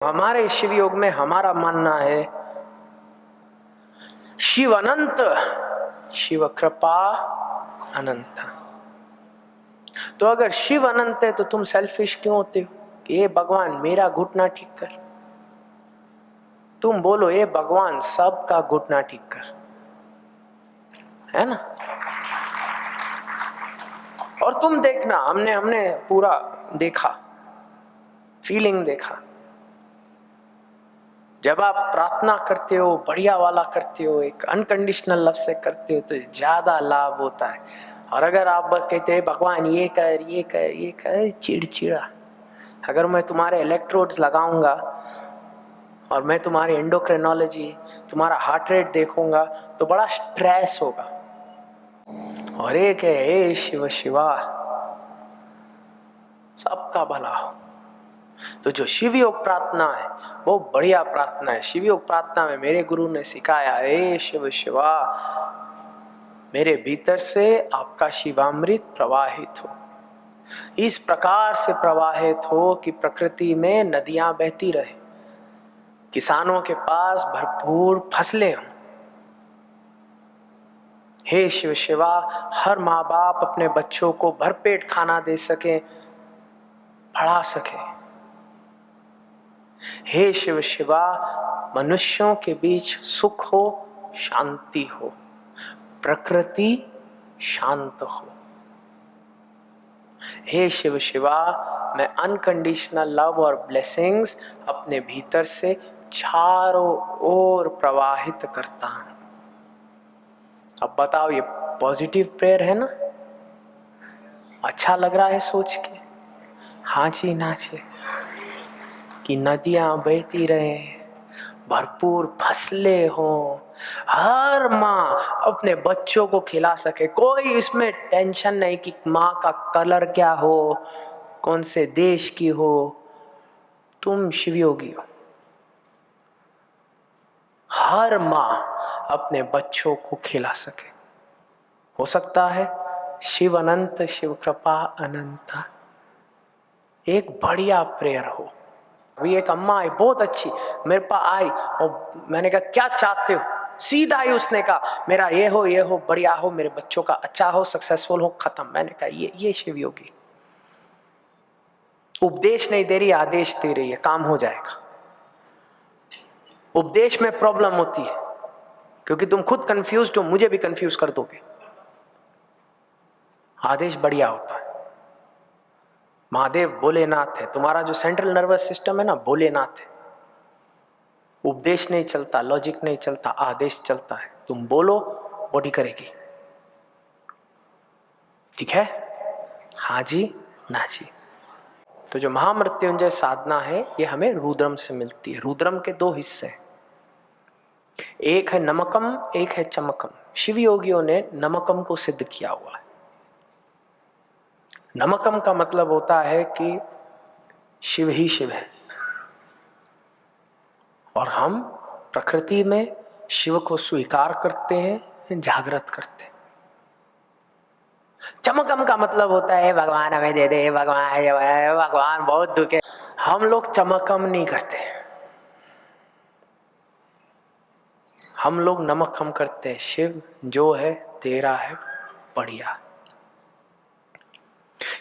हमारे शिव योग में हमारा मानना है शिव अनंत, शिव कृपा अनंत। तो अगर शिव अनंत है तो तुम सेल्फिश क्यों होते हो कि ये भगवान मेरा घुटना ठीक कर। तुम बोलो ये भगवान सबका घुटना ठीक कर, है ना। और तुम देखना, हमने पूरा देखा, फीलिंग देखा। जब आप प्रार्थना करते हो, बढ़िया वाला करते हो, एक अनकंडीशनल लव से करते हो तो ज्यादा लाभ होता है। और अगर आप कहते हैं भगवान ये कर ये कर ये कर, चिड़चिड़ा। अगर मैं तुम्हारे इलेक्ट्रोड्स लगाऊंगा और मैं तुम्हारी एंडोक्रिनोलॉजी, तुम्हारा हार्ट रेट देखूंगा तो बड़ा स्ट्रेस होगा। और एक है हे शिव शिवा, सबका भला हो। तो जो शिव योग प्रार्थना है वो बढ़िया प्रार्थना है। शिव योग प्रार्थना में मेरे गुरु ने सिखाया, हे शिव शिवा, मेरे भीतर से आपका शिवामृत प्रवाहित हो, इस प्रकार से प्रवाहित हो कि प्रकृति में नदियां बहती रहे, किसानों के पास भरपूर फसलें हों। हे शिव शिवा, हर माँ बाप अपने बच्चों को भरपेट खाना दे सके, पढ़ा सके। हे शिव शिवा, मनुष्यों के बीच सुख हो, शांति हो, प्रकृति शांत हो। हे शिव शिवा, मैं अनकंडीशनल लव और ब्लेसिंग्स अपने भीतर से चारों ओर प्रवाहित करता हूं। अब बताओ, ये पॉजिटिव प्रेयर है ना? अच्छा लग रहा है सोच के? हाँ जी नाचे कि नदियां बहती रहे, भरपूर फसलें हो, हर माँ अपने बच्चों को खिला सके। कोई इसमें टेंशन नहीं कि माँ का कलर क्या हो, कौन से देश की हो। तुम शिवयोगी हो। हर माँ अपने बच्चों को खिला सके। हो सकता है शिव अनंत, शिव कृपा अनंत एक बढ़िया प्रेयर हो। अभी एक अम्मा आई बहुत अच्छी, मेरे पास आई और मैंने कहा क्या चाहते हो? सीधा ही उसने कहा मेरा ये हो बढ़िया हो, मेरे बच्चों का अच्छा हो, सक्सेसफुल हो, खत्म। मैंने कहा ये शिव योगी। उपदेश नहीं दे रही, आदेश दे रही है, काम हो जाएगा। उपदेश में प्रॉब्लम होती है क्योंकि तुम खुद कंफ्यूज हो, मुझे भी कंफ्यूज कर दोगे। आदेश बढ़िया होता है। महादेव भोलेनाथ है, तुम्हारा जो सेंट्रल नर्वस सिस्टम है ना, भोलेनाथ है। उपदेश नहीं चलता, लॉजिक नहीं चलता, आदेश चलता है। तुम बोलो, बॉडी करेगी। ठीक है? हाँ जी ना जी। तो जो महामृत्युंजय साधना है ये हमें रुद्रम से मिलती है। रुद्रम के दो हिस्से हैं, एक है नमकम, एक है चमकम। शिव योगियों ने नमकम को सिद्ध किया हुआ है। नमकम का मतलब होता है कि शिव ही शिव है और हम प्रकृति में शिव को स्वीकार करते हैं, जागृत करते हैं। चमकम का मतलब होता है भगवान हमें दे दे, भगवान बहुत दुख है। हम लोग चमकम नहीं करते, हम लोग नमकम करते हैं। शिव जो है तेरा है, बढ़िया।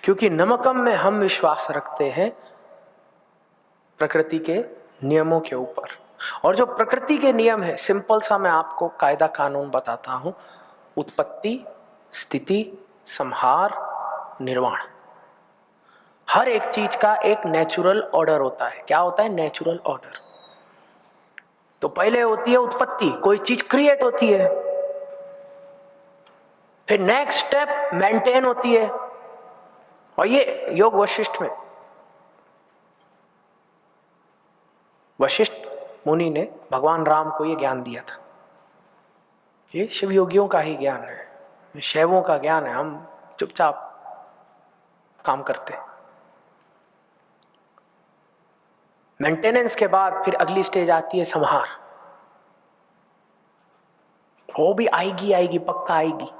क्योंकि नमकम में हम विश्वास रखते हैं प्रकृति के नियमों के ऊपर। और जो प्रकृति के नियम है, सिंपल सा मैं आपको कायदा कानून बताता हूं। उत्पत्ति, स्थिति, संहार, निर्वाण। हर एक चीज का एक नेचुरल ऑर्डर होता है। क्या होता है? Natural order. तो पहले होती है उत्पत्ति, कोई चीज क्रिएट होती है। फिर नेक्स्ट स्टेप मेंटेन होती है। और ये योग वशिष्ठ में, वशिष्ठ मुनि ने भगवान राम को ये ज्ञान दिया था। ये शिव योगियों का ही ज्ञान है, शैवों का ज्ञान है। हम चुपचाप काम करते हैं। मेंटेनेंस के बाद फिर अगली स्टेज आती है संहार। वो भी आएगी, पक्का आएगी,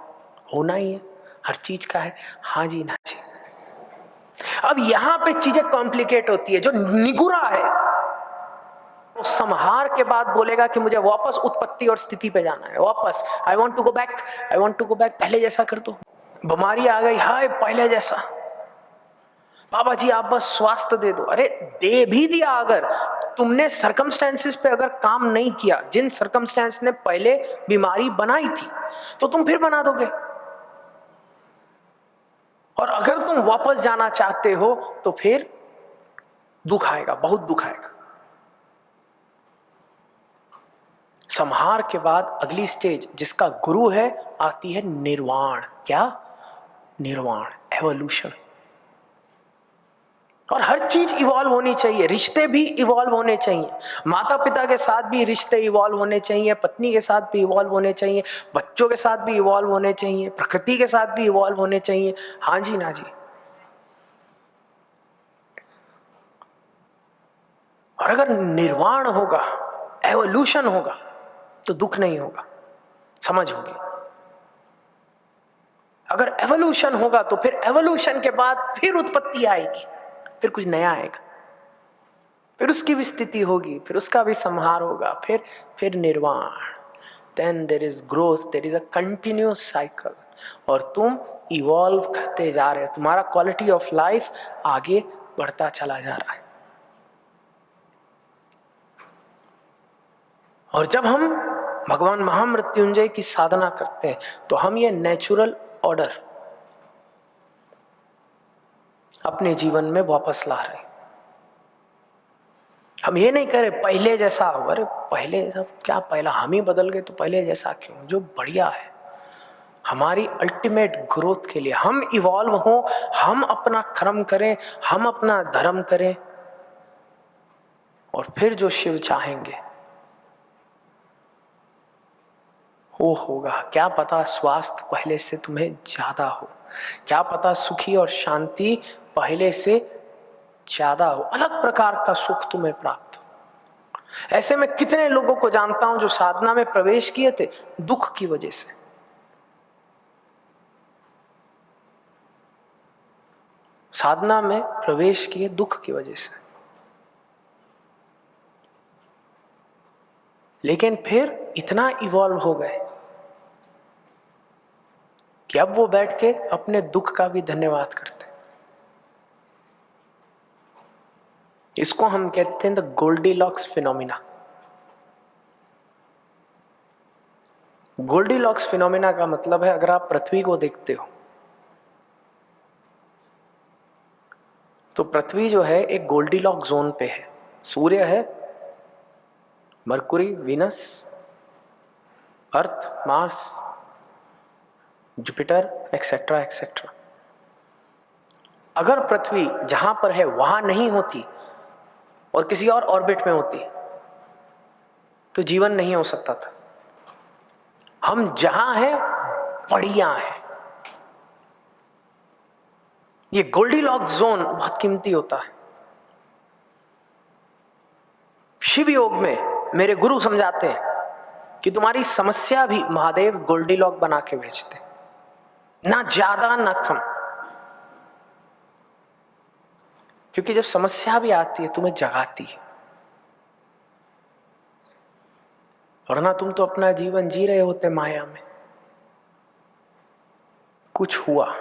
होना ही है, हर चीज का है। हाँ जी ना जी। अब यहां पे चीजें कॉम्प्लिकेट होती है। जो निगुरा है संहार के बाद बोलेगा कि मुझे वापस उत्पत्ति और स्थिति पे जाना है, वापस I want to go back, I want to go back, पहले जैसा कर दो। बीमारी आ गई, हाय पहले जैसा, बाबा जी आप बस स्वास्थ्य दे दो। अरे दे भी दिया, अगर तुमने सर्कमस्टेंसेस पे अगर काम नहीं किया, जिन सर्कमस्टेंस ने पहले बीमारी बनाई थी, तो तुम फिर बना दोगे। और अगर तुम वापस जाना चाहते हो तो फिर दुख आएगा, बहुत दुख आएगा। संहार के बाद अगली स्टेज जिसका गुरु है, आती है निर्वाण। क्या? निर्वाण, एवोल्यूशन। और हर चीज इवॉल्व होनी चाहिए, रिश्ते भी इवॉल्व होने चाहिए, माता पिता के साथ भी रिश्ते इवॉल्व होने चाहिए, पत्नी के साथ भी इवॉल्व होने चाहिए, बच्चों के साथ भी इवॉल्व होने चाहिए, प्रकृति के साथ भी इवॉल्व होने चाहिए। हाँ जी ना जी। और अगर निर्वाण होगा, एवोल्यूशन होगा, तो दुख नहीं होगा, समझ होगी। अगर एवोल्यूशन होगा तो फिर एवोल्यूशन के बाद फिर उत्पत्ति आएगी, फिर कुछ नया आएगा, फिर उसकी भी स्थिति होगी, फिर उसका भी संहार होगा, फिर निर्वाण। Then there is growth, there is a continuous cycle, और तुम इवॉल्व करते जा रहे हो, तुम्हारा क्वालिटी ऑफ लाइफ आगे बढ़ता चला जा रहा है। और जब हम भगवान महामृत्युंजय की साधना करते हैं तो हम ये नेचुरल ऑर्डर अपने जीवन में वापस ला रहे हैं। हम ये नहीं कह रहे पहले जैसा हो, अरे पहले जैसा क्या, पहला हम ही बदल गए तो पहले जैसा क्यों? जो बढ़िया है हमारी अल्टीमेट ग्रोथ के लिए, हम इवॉल्व हो, हम अपना कर्म करें, हम अपना धर्म करें, और फिर जो शिव चाहेंगे वो होगा। क्या पता स्वास्थ्य पहले से तुम्हें ज्यादा हो, क्या पता सुखी और शांति पहले से ज्यादा हो, अलग प्रकार का सुख तुम्हें प्राप्त हो। ऐसे में कितने लोगों को जानता हूं जो साधना में प्रवेश किए थे दुख की वजह से, साधना में प्रवेश किए दुख की वजह से, लेकिन फिर इतना इवॉल्व हो गए कि अब वो बैठ के अपने दुख का भी धन्यवाद करते हैं। इसको हम कहते हैं the Goldilocks phenomena. Goldilocks phenomena का मतलब है, अगर आप पृथ्वी को देखते हो तो पृथ्वी जो है एक गोल्डीलॉक जोन पे है। सूर्य है, मरकुरी, वीनस, अर्थ, मार्स, जुपिटर, एक्सेट्रा एक्सेट्रा। अगर पृथ्वी जहां पर है वहां नहीं होती और किसी और ऑर्बिट में होती तो जीवन नहीं हो सकता था। हम जहां हैं बढ़िया है। ये गोल्डीलॉक जोन बहुत कीमती होता है। शिव योग में मेरे गुरु समझाते हैं कि तुम्हारी समस्या भी महादेव गोल्डीलॉक बना के भेजते, ना ज्यादा ना कम। क्योंकि जब समस्या भी आती है तुम्हें जगाती है, वरना तुम तो अपना जीवन जी रहे होते माया में। कुछ हुआ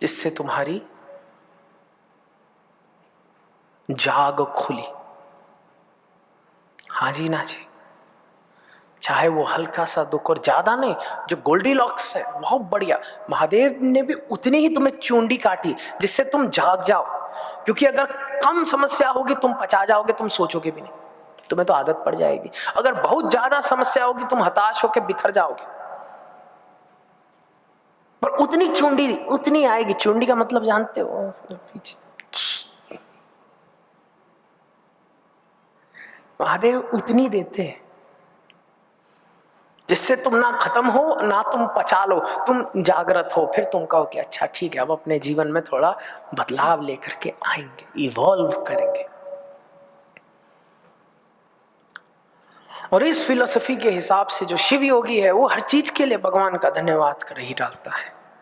जिससे तुम्हारी जाग खुली। हाँ जी ना जी। चाहे वो हल्का सा दुख, और ज्यादा नहीं, जो गोल्डीलॉक्स है बहुत बढ़िया। महादेव ने भी उतनी ही तुम्हें चूंडी काटी जिससे तुम जाग जाओ। क्योंकि अगर कम समस्या होगी तुम पचा जाओगे, तुम सोचोगे भी नहीं, तुम्हें तो आदत पड़ जाएगी। अगर बहुत ज्यादा समस्या होगी तुम हताश होकर बिखर जाओगे। पर उतनी चूंडी उतनी आएगी। चूंडी का मतलब जानते हो? महादेव उतनी देते हैं जिससे तुम ना खत्म हो ना तुम पचा लो, तुम जागृत हो। फिर तुम कहो कि अच्छा ठीक है, अब अपने जीवन में थोड़ा बदलाव लेकर के आएंगे, इवॉल्व करेंगे। और इस फिलॉसफी के हिसाब से जो शिव योगी है वो हर चीज के लिए भगवान का धन्यवाद कर ही डालता है।